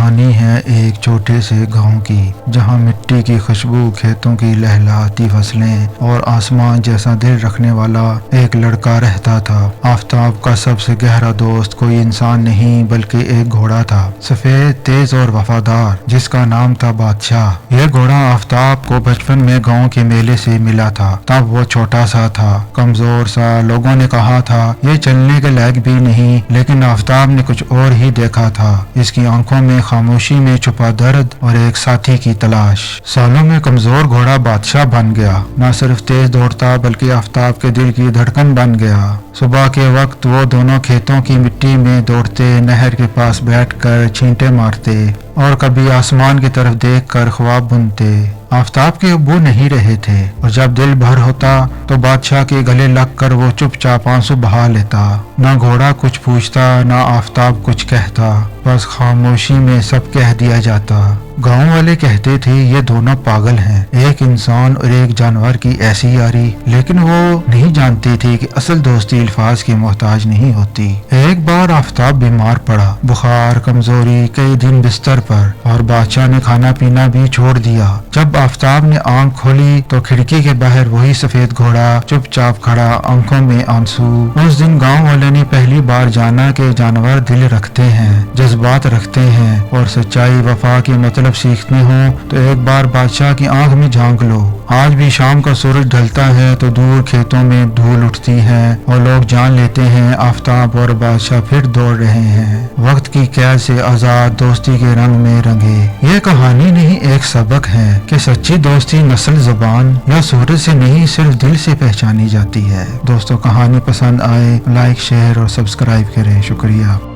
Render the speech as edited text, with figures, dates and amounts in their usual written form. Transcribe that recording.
کہانی ہے ایک چھوٹے سے گاؤں کی، جہاں مٹی کی خوشبو، کھیتوں کی لہلہاتی فصلیں اور آسمان جیسا دل رکھنے والا ایک لڑکا رہتا تھا۔ آفتاب کا سب سے گہرا دوست کوئی انسان نہیں بلکہ ایک گھوڑا تھا، سفید، تیز اور وفادار، جس کا نام تھا بادشاہ۔ یہ گھوڑا آفتاب کو بچپن میں گاؤں کے میلے سے ملا تھا۔ تب وہ چھوٹا سا تھا، کمزور سا، لوگوں نے کہا تھا یہ چلنے کے لائق بھی نہیں، لیکن آفتاب نے کچھ اور ہی دیکھا تھا۔ اس کی آنکھوں میں خاموشی میں چھپا درد اور ایک ساتھی کی تلاش۔ سالوں میں کمزور گھوڑا بادشاہ بن گیا، نہ صرف تیز دوڑتا بلکہ آفتاب کے دل کی دھڑکن بن گیا۔ صبح کے وقت وہ دونوں کھیتوں کی مٹی میں دوڑتے، نہر کے پاس بیٹھ کر چھینٹے مارتے اور کبھی آسمان کی طرف دیکھ کر خواب بنتے۔ آفتاب کے ابو نہیں رہے تھے، اور جب دل بھر ہوتا تو بادشاہ کے گلے لگ کر وہ چپ چاپ آنسو بہا لیتا۔ نہ گھوڑا کچھ پوچھتا، نہ آفتاب کچھ کہتا، بس خاموشی میں سب کہہ دیا جاتا۔ گاؤں والے کہتے تھے یہ دونوں پاگل ہیں، ایک انسان اور ایک جانور کی ایسی یاری، لیکن وہ نہیں جانتی تھی کہ اصل دوستی الفاظ کی محتاج نہیں ہوتی۔ ایک بار آفتاب بیمار پڑا، بخار، کمزوری، کئی دن بستر پر، اور بادشاہ نے کھانا پینا بھی چھوڑ دیا۔ جب آفتاب نے آنکھ کھولی تو کھڑکی کے باہر وہی سفید گھوڑا چپ چاپ کھڑا، آنکھوں میں آنسو۔ اس دن گاؤں والے نے پہلی بار جانا کہ جانور دل رکھتے ہیں، جذبات رکھتے ہیں، اور سچائی، وفا کے مطلب سیکھتے ہوں تو ایک بار بادشاہ کی آنکھ میں جھانک لو۔ آج بھی شام کا سورج ڈھلتا ہے تو دور کھیتوں میں دھول اٹھتی ہے اور لوگ جان لیتے ہیں آفتاب اور بادشاہ پھر دوڑ رہے ہیں، وقت کی قید سے آزاد، دوستی کے رنگ میں رنگے۔ یہ کہانی نہیں، ایک سبق ہے کہ سچی دوستی نسل، زبان یا صورت سے نہیں، صرف دل سے پہچانی جاتی ہے۔ دوستو، کہانی پسند آئے لائک، شیئر اور سبسکرائب کریں۔ شکریہ۔